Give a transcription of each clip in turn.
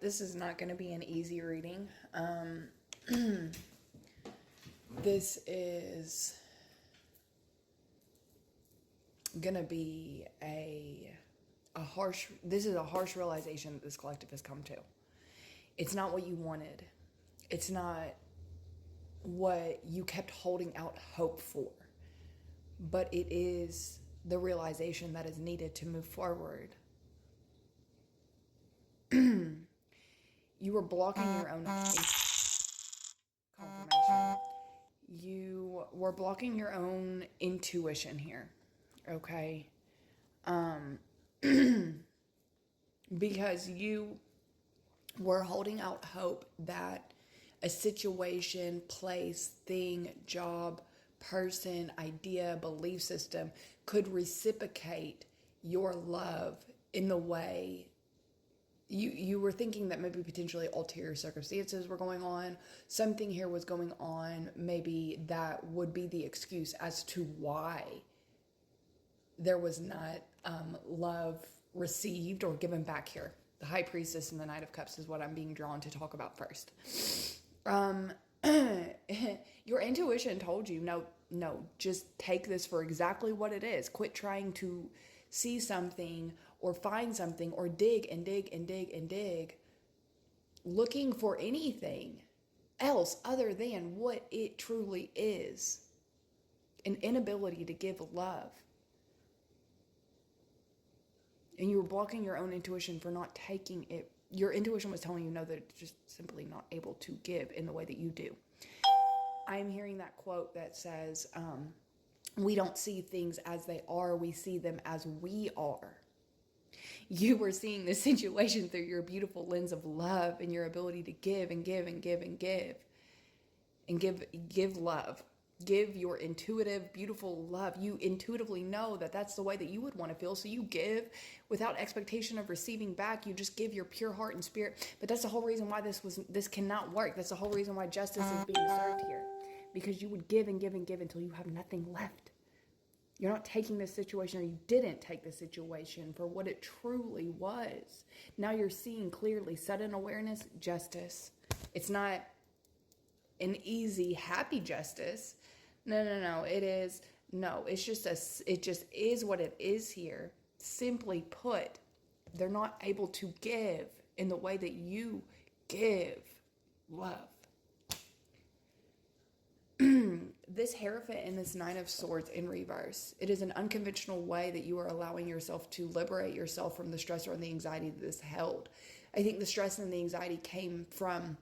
this is not going to be an easy reading. This is going to be a harsh realization that this collective has come to. It's not what you wanted. It's not what you kept holding out hope for. But it is the realization that is needed to move forward. You were blocking your own confirmation. You were blocking your own intuition here, okay? Because you were holding out hope that a situation, place, thing, job, person, idea, belief system could reciprocate your love in the way you were thinking that maybe potentially ulterior circumstances were going on. Something here was going on. Maybe that would be the excuse as to why there was not love received or given back here. The High Priestess and the Knight of Cups is what I'm being drawn to talk about first. Your intuition told you, no, just take this for exactly what it is. Quit trying to see something or find something or dig and dig and dig and dig, looking for anything else other than what it truly is. An inability to give love. And you were blocking your own intuition for not taking it. Your intuition was telling you no, that it's just simply not able to give in the way that you do. I'm hearing that quote that says, we don't see things as they are, we see them as we are. You were seeing the situation through your beautiful lens of love and your ability to give and give and give and give. And give love. Give your intuitive, beautiful love. You intuitively know that that's the way that you would want to feel. So you give without expectation of receiving back. You just give your pure heart and spirit. But that's the whole reason why this cannot work. That's the whole reason why justice is being served here. Because you would give and give and give until you have nothing left. You're not taking this situation, or you didn't take the situation for what it truly was. Now you're seeing clearly. Sudden awareness, justice. It's not an easy, happy justice. No. It just is what it is here. Simply put, they're not able to give in the way that you give love. This Hierophant and this Nine of Swords in reverse. It is an unconventional way that you are allowing yourself to liberate yourself from the stress or the anxiety that this held. I think the stress and the anxiety came from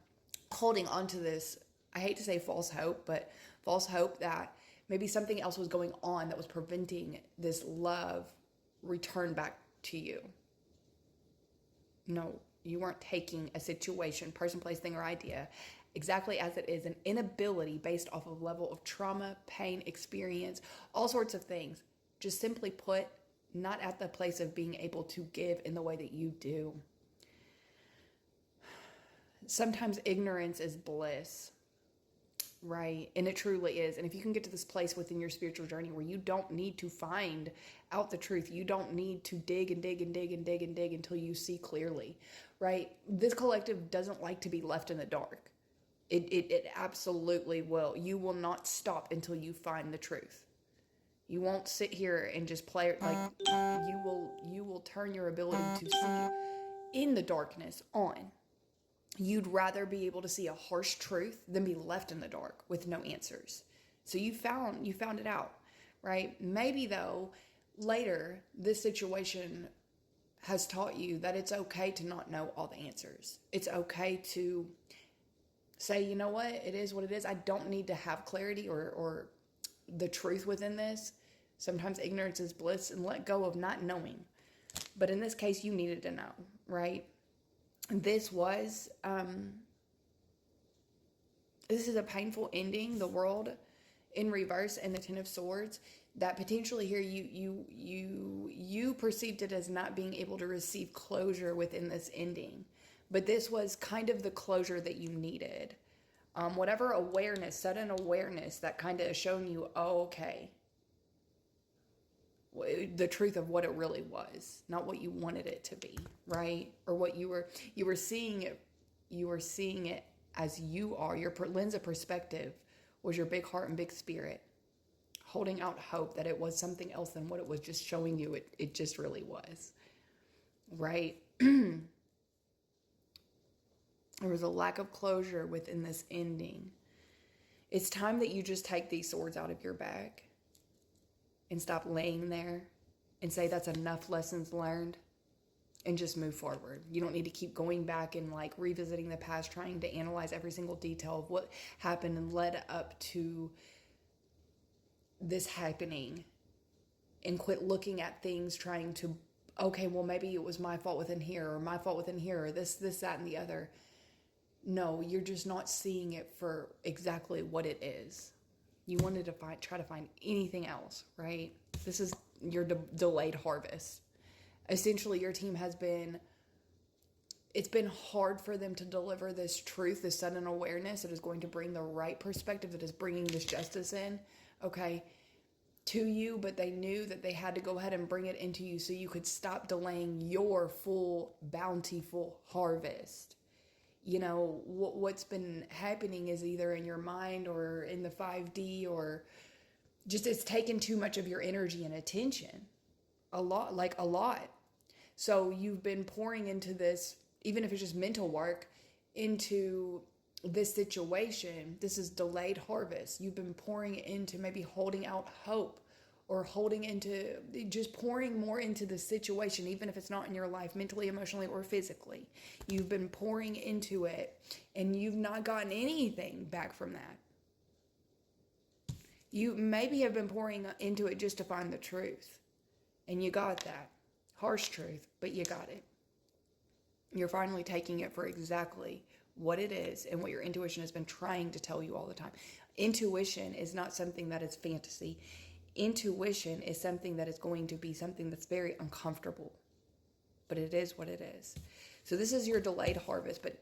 holding on to this, I hate to say false hope, but false hope that maybe something else was going on that was preventing this love return back to you. No, you weren't taking a situation, person, place, thing, or idea exactly as it is. An inability based off of level of trauma, pain, experience, all sorts of things. Just simply put, not at the place of being able to give in the way that you do. Sometimes ignorance is bliss. Right. And it truly is. And if you can get to this place within your spiritual journey where you don't need to find out the truth, you don't need to dig and dig and dig and dig and dig until you see clearly. Right. This collective doesn't like to be left in the dark. It absolutely will. You will not stop until you find the truth. You won't sit here and just play like you will turn your ability to see in the darkness on. You'd rather be able to see a harsh truth than be left in the dark with no answers. So you found it out, right? Maybe though, later, this situation has taught you that it's okay to not know all the answers. It's okay to say, you know what, it is what it is. I don't need to have clarity or the truth within this. Sometimes ignorance is bliss, and let go of not knowing. But in this case, you needed to know, right? This was, this is a painful ending, the World in reverse and the Ten of Swords, that potentially here you perceived it as not being able to receive closure within this ending. But this was kind of the closure that you needed. Whatever awareness, sudden awareness that kind of shown you, oh, okay, the truth of what it really was, not what you wanted it to be, right? Or what you were seeing it, as you are. Your lens of perspective was your big heart and big spirit, holding out hope that it was something else than what it was just showing you it just really was, right? There was a lack of closure within this ending. It's time that you just take these swords out of your bag and stop laying there and say that's enough lessons learned and just move forward. You don't need to keep going back and like revisiting the past, trying to analyze every single detail of what happened and led up to this happening, and quit looking at things trying to, okay, well, maybe it was my fault within here, or my fault within here, or this, that, and the other. No, you're just not seeing it for exactly what it is. You wanted to try to find anything else, right? This is your delayed harvest. Essentially, your team it's been hard for them to deliver this truth, this sudden awareness that is going to bring the right perspective, that is bringing this justice in, okay, to you, but they knew that they had to go ahead and bring it into you so you could stop delaying your full, bountiful harvest. You know, what's been happening is either in your mind or in the 5D, or just it's taken too much of your energy and attention. A lot. So you've been pouring into this, even if it's just mental work, into this situation. This is delayed harvest. You've been pouring into maybe holding out hope, or holding into just pouring more into the situation, even if it's not in your life, mentally, emotionally, or physically. You've been pouring into it and you've not gotten anything back from that. You maybe have been pouring into it just to find the truth, and you got that. Harsh truth, but you got it. You're finally taking it for exactly what it is and what your intuition has been trying to tell you all the time. Intuition is not something that is fantasy. Intuition is something that is going to be something that's very uncomfortable, but it is what it is. So this is your delayed harvest, but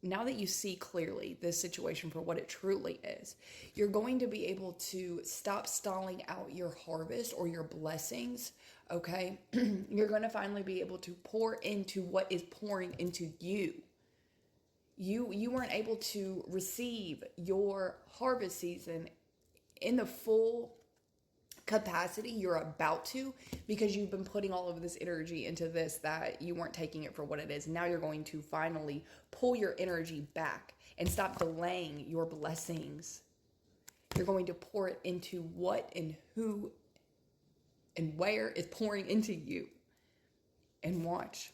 now that you see clearly this situation for what it truly is, you're going to be able to stop stalling out your harvest or your blessings, okay? You're going to finally be able to pour into what is pouring into you. You weren't able to receive your harvest season in the full capacity you're about to, because you've been putting all of this energy into this that you weren't taking it for what it is. Now you're going to finally pull your energy back and stop delaying your blessings. You're going to pour it into what and who and where is pouring into you. And watch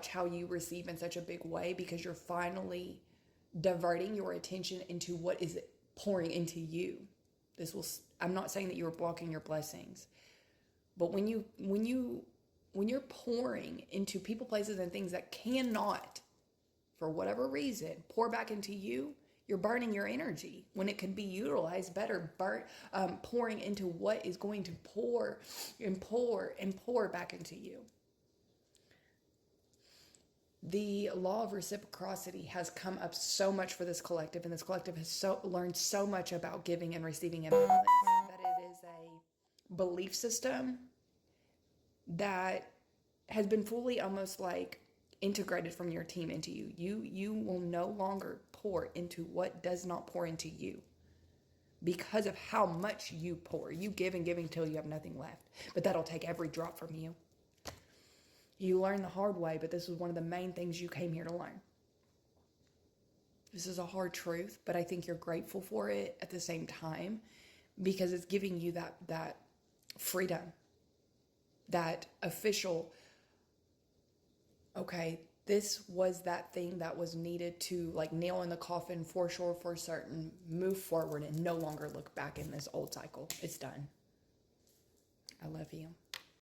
how you receive in such a big way, because you're finally diverting your attention into what is pouring into you. I'm not saying that you're blocking your blessings, but when you're pouring into people, places, and things that cannot, for whatever reason, pour back into you, you're burning your energy when it could be utilized better. Pouring into what is going to pour and pour and pour back into you. The law of reciprocity has come up so much for this collective, and this collective has learned so much about giving and receiving in balance, that it is a belief system that has been fully almost like integrated from your team into you. You will no longer pour into what does not pour into you, because of how much you pour. You give and give until you have nothing left, but that'll take every drop from you. You learn the hard way, but this was one of the main things you came here to learn. This is a hard truth, but I think you're grateful for it at the same time, because it's giving you that freedom, that official, okay, this was that thing that was needed to like nail in the coffin for sure, for certain, move forward and no longer look back in this old cycle. It's done. I love you.